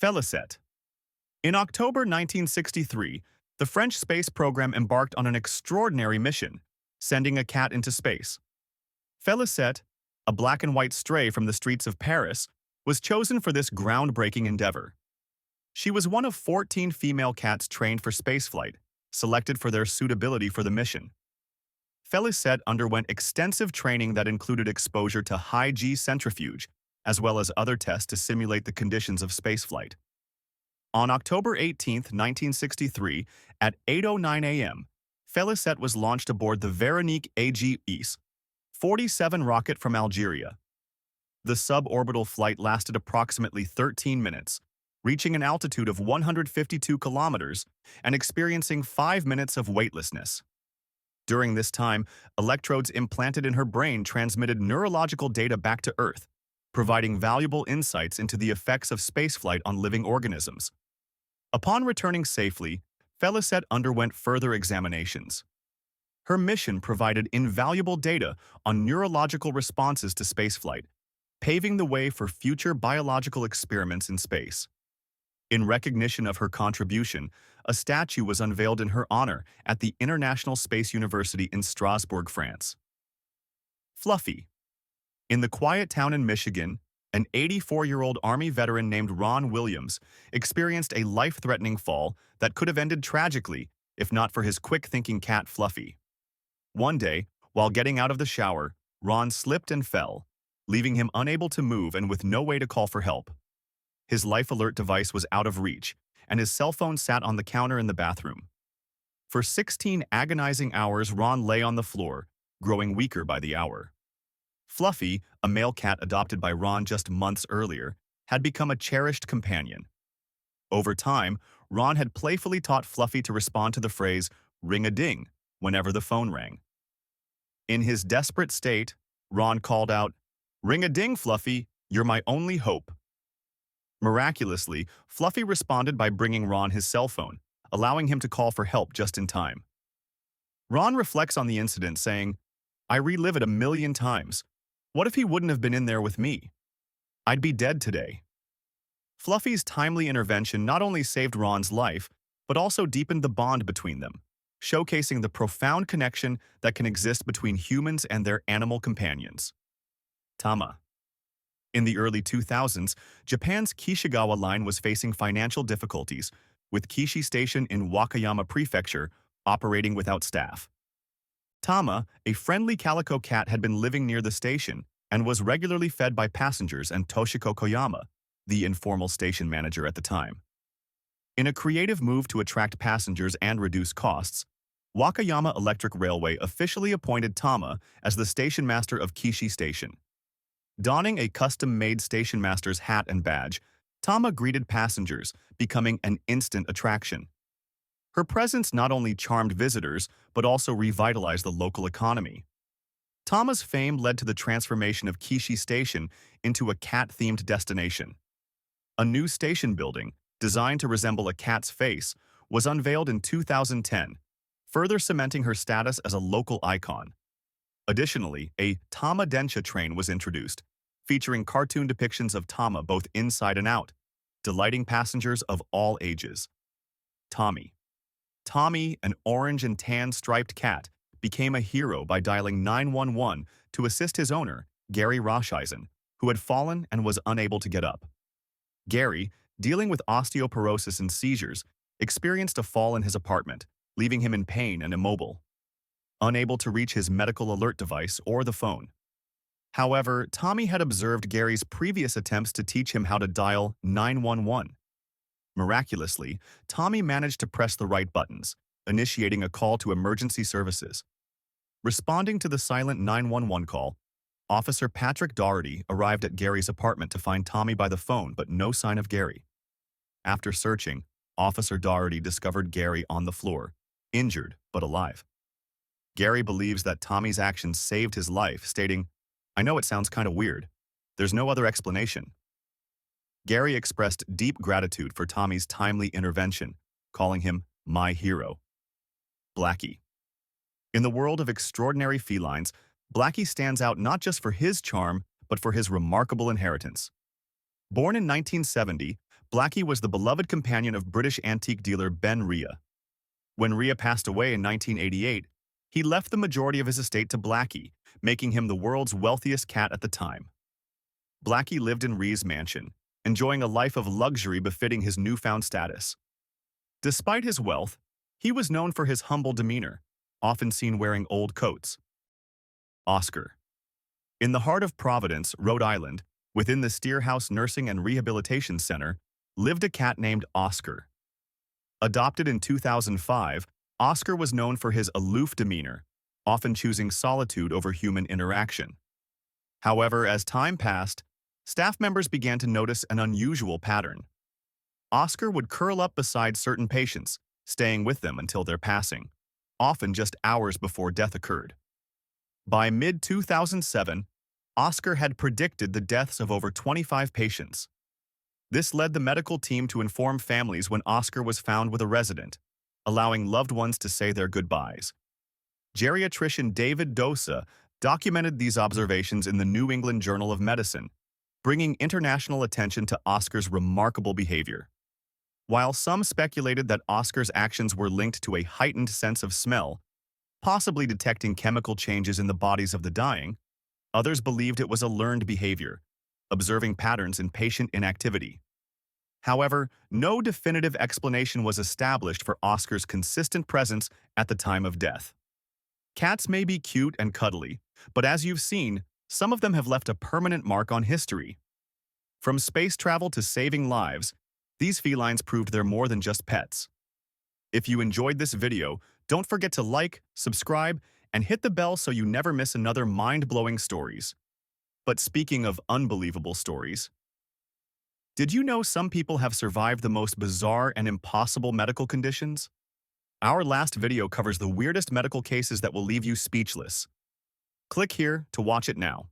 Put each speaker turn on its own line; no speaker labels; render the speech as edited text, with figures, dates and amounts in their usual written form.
Félicette. In October 1963, the French space program embarked on an extraordinary mission, sending a cat into space. Félicette, a black and white stray from the streets of Paris, was chosen for this groundbreaking endeavor. She was one of 14 female cats trained for spaceflight, selected for their suitability for the mission. Félicette underwent extensive training that included exposure to high-G centrifuge, as well as other tests to simulate the conditions of spaceflight. On October 18, 1963, at 8:09 a.m., Félicette was launched aboard the Véronique AGES 47 rocket from Algeria. The suborbital flight lasted approximately 13 minutes, reaching an altitude of 152 kilometers and experiencing 5 minutes of weightlessness. During this time, electrodes implanted in her brain transmitted neurological data back to Earth, providing valuable insights into the effects of spaceflight on living organisms. Upon returning safely, Félicette underwent further examinations. Her mission provided invaluable data on neurological responses to spaceflight, paving the way for future biological experiments in space. In recognition of her contribution, a statue was unveiled in her honor at the International Space University in Strasbourg, France. Fluffy. In the quiet town in Michigan, an 84-year-old Army veteran named Ron Williams experienced a life-threatening fall that could have ended tragically if not for his quick-thinking cat Fluffy. One day, while getting out of the shower, Ron slipped and fell, leaving him unable to move and with no way to call for help. His life alert device was out of reach, and his cell phone sat on the counter in the bathroom. For 16 agonizing hours, Ron lay on the floor, growing weaker by the hour. Fluffy, a male cat adopted by Ron just months earlier, had become a cherished companion. Over time, Ron had playfully taught Fluffy to respond to the phrase, "ring-a-ding," whenever the phone rang. In his desperate state, Ron called out, "Ring-a-ding, Fluffy, you're my only hope." Miraculously, Fluffy responded by bringing Ron his cell phone, allowing him to call for help just in time. Ron reflects on the incident, saying, "I relive it a million times. What if he wouldn't have been in there with me? I'd be dead today." Fluffy's timely intervention not only saved Ron's life, but also deepened the bond between them, showcasing the profound connection that can exist between humans and their animal companions. Tama. In the early 2000s, Japan's Kishigawa line was facing financial difficulties, with Kishi Station in Wakayama Prefecture operating without staff. Tama, a friendly calico cat, had been living near the station and was regularly fed by passengers and Toshiko Koyama, the informal station manager at the time. In a creative move to attract passengers and reduce costs, Wakayama Electric Railway officially appointed Tama as the station master of Kishi Station. Donning a custom-made station master's hat and badge, Tama greeted passengers, becoming an instant attraction. Her presence not only charmed visitors, but also revitalized the local economy. Tama's fame led to the transformation of Kishi Station into a cat-themed destination. A new station building, designed to resemble a cat's face, was unveiled in 2010, further cementing her status as a local icon. Additionally, a Tama Densha train was introduced, featuring cartoon depictions of Tama both inside and out, delighting passengers of all ages. Tommy, an orange and tan striped cat, became a hero by dialing 911 to assist his owner, Gary Roscheisen, who had fallen and was unable to get up. Gary, dealing with osteoporosis and seizures, experienced a fall in his apartment, leaving him in pain and immobile, unable to reach his medical alert device or the phone. However, Tommy had observed Gary's previous attempts to teach him how to dial 911. Miraculously, Tommy managed to press the right buttons, initiating a call to emergency services. Responding to the silent 911 call, Officer Patrick Doherty arrived at Gary's apartment to find Tommy by the phone, but no sign of Gary. After searching, Officer Doherty discovered Gary on the floor, injured but alive. Gary believes that Tommy's actions saved his life, stating, "I know it sounds kind of weird. There's no other explanation." Gary expressed deep gratitude for Tommy's timely intervention, calling him my hero. Blackie. In the world of extraordinary felines, Blackie stands out not just for his charm, but for his remarkable inheritance. Born in 1970, Blackie was the beloved companion of British antique dealer Ben Rhea. When Rhea passed away in 1988, he left the majority of his estate to Blackie, making him the world's wealthiest cat at the time. Blackie lived in Rhea's mansion, enjoying a life of luxury befitting his newfound status. Despite his wealth, he was known for his humble demeanor, often seen wearing old coats. Oscar. In the heart of Providence, Rhode Island, within the Steerhouse Nursing and Rehabilitation Center, lived a cat named Oscar. Adopted in 2005, Oscar was known for his aloof demeanor, often choosing solitude over human interaction. However, as time passed, staff members began to notice an unusual pattern. Oscar would curl up beside certain patients, staying with them until their passing, often just hours before death occurred. By mid-2007, Oscar had predicted the deaths of over 25 patients. This led the medical team to inform families when Oscar was found with a resident, allowing loved ones to say their goodbyes. Geriatrician David Dosa documented these observations in the New England Journal of Medicine, bringing international attention to Oscar's remarkable behavior. While some speculated that Oscar's actions were linked to a heightened sense of smell, possibly detecting chemical changes in the bodies of the dying, others believed it was a learned behavior, observing patterns in patient inactivity. However, no definitive explanation was established for Oscar's consistent presence at the time of death. Cats may be cute and cuddly, but as you've seen, some of them have left a permanent mark on history. From space travel to saving lives, these felines proved they're more than just pets. If you enjoyed this video, don't forget to like, subscribe, and hit the bell so you never miss another mind-blowing stories. But speaking of unbelievable stories, did you know some people have survived the most bizarre and impossible medical conditions? Our last video covers the weirdest medical cases that will leave you speechless. Click here to watch it now.